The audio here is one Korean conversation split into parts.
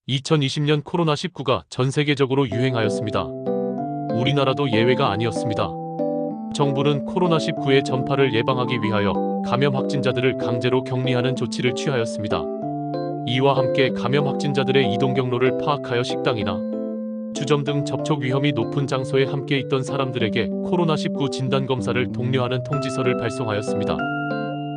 2020년 코로나19가 전 세계적으로 유행하였습니다. 우리나라도 예외가 아니었습니다. 정부는 코로나19의 전파를 예방하기 위하여 감염 확진자들을 강제로 격리하는 조치를 취하였습니다. 이와 함께 감염 확진자들의 이동 경로를 파악하여 식당이나 주점 등 접촉 위험이 높은 장소에 함께 있던 사람들에게 코로나19 진단검사를 독려하는 통지서를 발송하였습니다.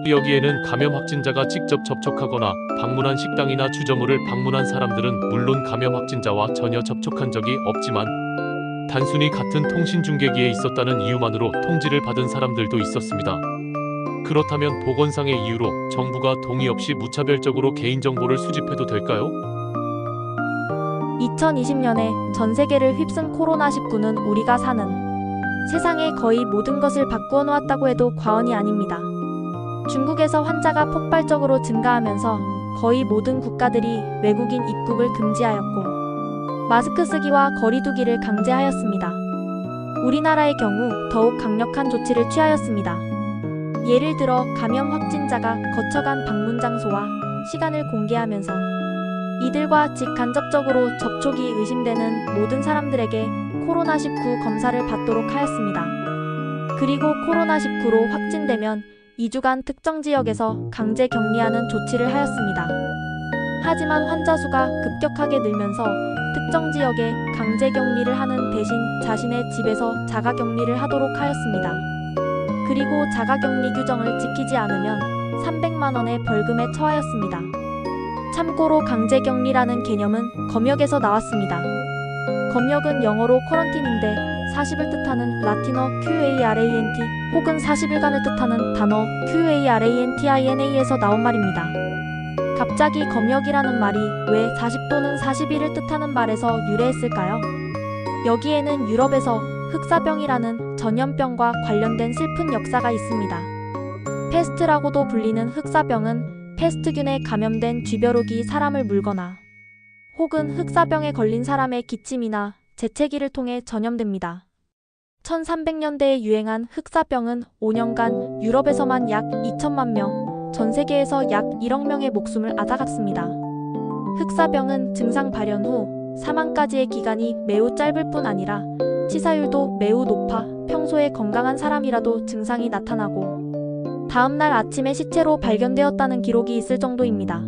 여기에는 감염 확진자가 직접 접촉하거나 방문한 식당이나 주점을 방문한 사람들은 물론 감염 확진자와 전혀 접촉한 적이 없지만 단순히 같은 통신중계기에 있었다는 이유만으로 통지를 받은 사람들도 있었습니다. 그렇다면 보건상의 이유로 정부가 동의 없이 무차별적으로 개인정보를 수집해도 될까요? 2020년에 전 세계를 휩쓴 코로나19는 우리가 사는 세상의 거의 모든 것을 바꾸어 놓았다고 해도 과언이 아닙니다. 중국에서 환자가 폭발적으로 증가하면서 거의 모든 국가들이 외국인 입국을 금지하였고 마스크 쓰기와 거리 두기를 강제하였습니다. 우리나라의 경우 더욱 강력한 조치를 취하였습니다. 예를 들어 감염 확진자가 거쳐간 방문 장소와 시간을 공개하면서 이들과 직간접적으로 접촉이 의심되는 모든 사람들에게 코로나19 검사를 받도록 하였습니다. 그리고 코로나19로 확진되면 2주간 특정 지역에서 강제 격리하는 조치를 하였습니다. 하지만 환자 수가 급격하게 늘면서 특정 지역에 강제 격리를 하는 대신 자신의 집에서 자가 격리를 하도록 하였습니다. 그리고 자가 격리 규정을 지키지 않으면 300만 원의 벌금에 처하였습니다. 참고로 강제 격리라는 개념은 검역에서 나왔습니다. 검역은 영어로 쿼런틴인데 40을 뜻하는 라틴어 QUARANT 혹은 40일간을 뜻하는 단어 QUARANTINA에서 나온 말입니다. 갑자기 검역이라는 말이 왜 40 또는 40일을 뜻하는 말에서 유래했을까요? 여기에는 유럽에서 흑사병이라는 전염병과 관련된 슬픈 역사가 있습니다. 페스트라고도 불리는 흑사병은 페스트균에 감염된 쥐벼룩이 사람을 물거나 혹은 흑사병에 걸린 사람의 기침이나 재채기를 통해 전염됩니다. 1300년대에 유행한 흑사병은 5년간 유럽에서만 약 2천만 명, 전 세계에서 약 1억 명의 목숨을 앗아갔습니다. 흑사병은 증상 발현 후 사망까지의 기간이 매우 짧을 뿐 아니라 치사율도 매우 높아 평소에 건강한 사람이라도 증상이 나타나고 다음날 아침에 시체로 발견되었다는 기록이 있을 정도입니다.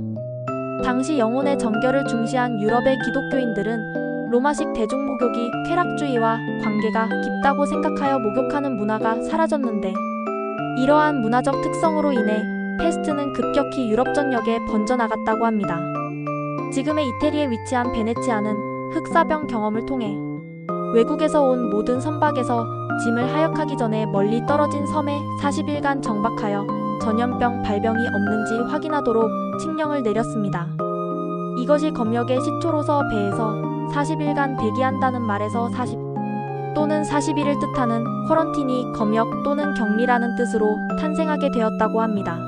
당시 영혼의 정결을 중시한 유럽의 기독교인들은 로마식 대중목욕이 쾌락주의와 관계가 깊다고 생각하여 목욕하는 문화가 사라졌는데 이러한 문화적 특성으로 인해 페스트는 급격히 유럽 전역에 번져나갔다고 합니다. 지금의 이태리에 위치한 베네치아는 흑사병 경험을 통해 외국에서 온 모든 선박에서 짐을 하역하기 전에 멀리 떨어진 섬에 40일간 정박하여 전염병 발병이 없는지 확인하도록 칙령을 내렸습니다. 이것이 검역의 시초로서 배에서 40일간 대기한다는 말에서 40 또는 40일을 뜻하는 쿼런틴이 검역 또는 격리라는 뜻으로 탄생하게 되었다고 합니다.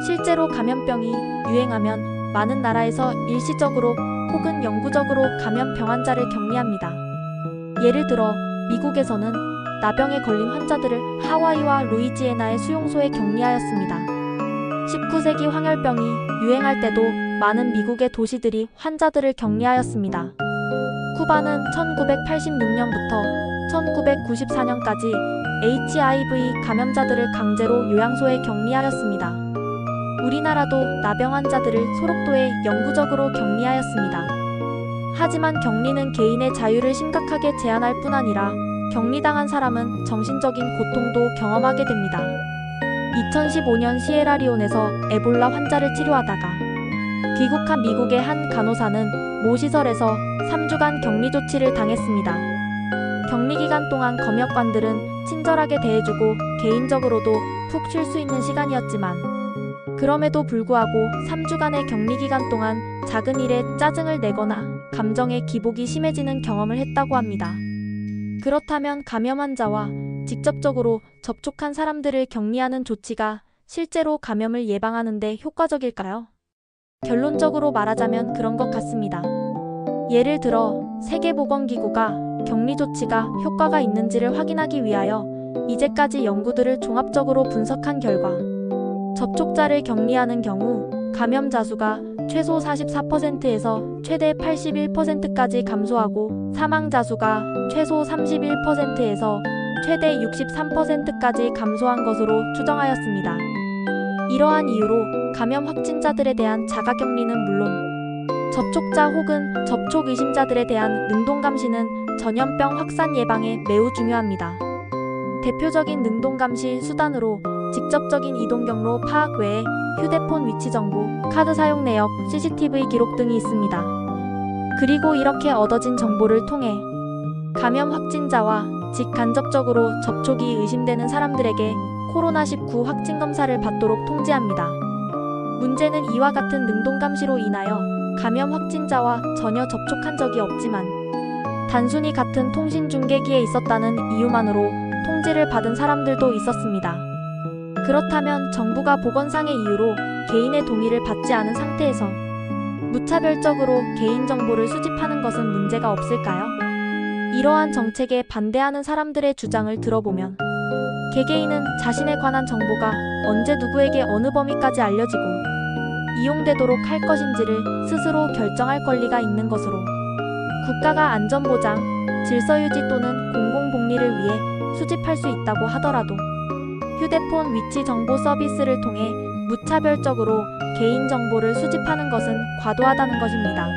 실제로 감염병이 유행하면 많은 나라에서 일시적으로 혹은 영구적으로 감염병 환자를 격리합니다. 예를 들어 미국에서는 나병에 걸린 환자들을 하와이와 루이지애나의 수용소에 격리하였습니다. 19세기 황열병이 유행할 때도 많은 미국의 도시들이 환자들을 격리하였습니다. 쿠바는 1986년부터 1994년까지 HIV 감염자들을 강제로 요양소에 격리하였습니다. 우리나라도 나병 환자들을 소록도에 영구적으로 격리하였습니다. 하지만 격리는 개인의 자유를 심각하게 제한할 뿐 아니라 격리당한 사람은 정신적인 고통도 경험하게 됩니다. 2015년 시에라리온에서 에볼라 환자를 치료하다가 귀국한 미국의 한 간호사는 모 시설에서 3주간 격리 조치를 당했습니다. 격리 기간 동안 검역관들은 친절하게 대해주고 개인적으로도 푹 쉴 수 있는 시간이었지만 그럼에도 불구하고 3주간의 격리 기간 동안 작은 일에 짜증을 내거나 감정의 기복이 심해지는 경험을 했다고 합니다. 그렇다면 감염 환자와 직접적으로 접촉한 사람들을 격리하는 조치가 실제로 감염을 예방하는 데 효과적일까요? 결론적으로 말하자면 그런 것 같습니다. 예를 들어 세계보건기구가 격리 조치가 효과가 있는지를 확인하기 위하여 이제까지 연구들을 종합적으로 분석한 결과 접촉자를 격리하는 경우 감염자 수가 최소 44%에서 최대 81%까지 감소하고 사망자 수가 최소 31%에서 최대 63%까지 감소한 것으로 추정하였습니다. 이러한 이유로 감염 확진자들에 대한 자가격리는 물론 접촉자 혹은 접촉 의심자들에 대한 능동감시는 전염병 확산 예방에 매우 중요합니다. 대표적인 능동감시 수단으로 직접적인 이동 경로 파악 외에 휴대폰 위치 정보, 카드 사용 내역, CCTV 기록 등이 있습니다. 그리고 이렇게 얻어진 정보를 통해 감염 확진자와 직간접적으로 접촉이 의심되는 사람들에게 코로나19 확진 검사를 받도록 통지합니다. 문제는 이와 같은 능동감시로 인하여 감염 확진자와 전혀 접촉한 적이 없지만 단순히 같은 통신중계기에 있었다는 이유만으로 통지를 받은 사람들도 있었습니다. 그렇다면 정부가 보건상의 이유로 개인의 동의를 받지 않은 상태에서 무차별적으로 개인정보를 수집하는 것은 문제가 없을까요? 이러한 정책에 반대하는 사람들의 주장을 들어보면 개개인은 자신에 관한 정보가 언제 누구에게 어느 범위까지 알려지고 이용되도록 할 것인지를 스스로 결정할 권리가 있는 것으로 국가가 안전보장, 질서유지 또는 공공복리를 위해 수집할 수 있다고 하더라도 휴대폰 위치 정보 서비스를 통해 무차별적으로 개인정보를 수집하는 것은 과도하다는 것입니다.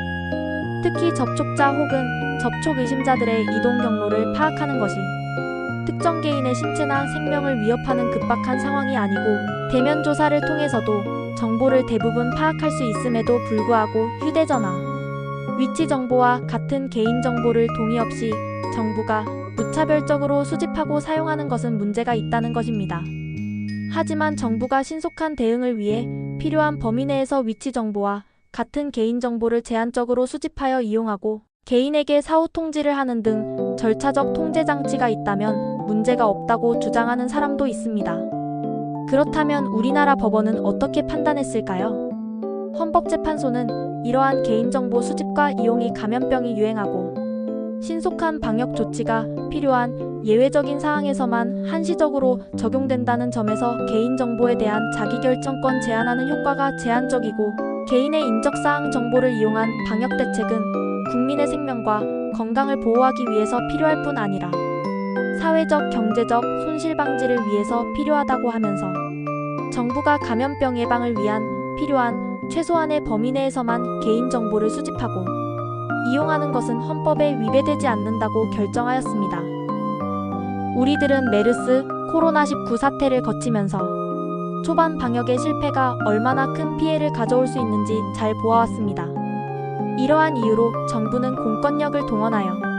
특히 접촉자 혹은 접촉 의심자들의 이동 경로를 파악하는 것이 특정 개인의 신체나 생명을 위협하는 급박한 상황이 아니고 대면 조사를 통해서도 정보를 대부분 파악할 수 있음에도 불구하고 휴대전화, 위치 정보와 같은 개인정보를 동의 없이 정부가 무차별적으로 수집하고 사용하는 것은 문제가 있다는 것입니다. 하지만 정부가 신속한 대응을 위해 필요한 범위 내에서 위치 정보와 같은 개인정보를 제한적으로 수집하여 이용하고 개인에게 사후 통지를 하는 등 절차적 통제 장치가 있다면 문제가 없다고 주장하는 사람도 있습니다. 그렇다면 우리나라 법원은 어떻게 판단했을까요? 헌법재판소는 이러한 개인정보 수집과 이용이 감염병이 유행하고 신속한 방역 조치가 필요한 예외적인 사항에서만 한시적으로 적용된다는 점에서 개인정보에 대한 자기결정권 제한하는 효과가 제한적이고 개인의 인적사항 정보를 이용한 방역 대책은 국민의 생명과 건강을 보호하기 위해서 필요할 뿐 아니라 사회적, 경제적 손실 방지를 위해서 필요하다고 하면서 정부가 감염병 예방을 위한 필요한 최소한의 범위 내에서만 개인정보를 수집하고 이용하는 것은 헌법에 위배되지 않는다고 결정하였습니다. 우리들은 메르스, 코로나19 사태를 거치면서 초반 방역의 실패가 얼마나 큰 피해를 가져올 수 있는지 잘 보아왔습니다. 이러한 이유로 정부는 공권력을 동원하여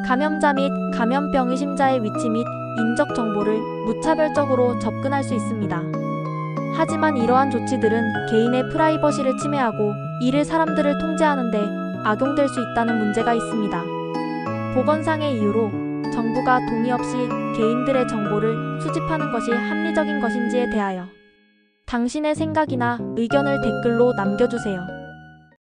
감염자 및 감염병 의심자의 위치 및 인적 정보를 무차별적으로 접근할 수 있습니다. 하지만 이러한 조치들은 개인의 프라이버시를 침해하고 이를 사람들을 통제하는 데 악용될 수 있다는 문제가 있습니다. 보건상의 이유로 정부가 동의 없이 개인들의 정보를 수집하는 것이 합리적인 것인지에 대하여 당신의 생각이나 의견을 댓글로 남겨주세요.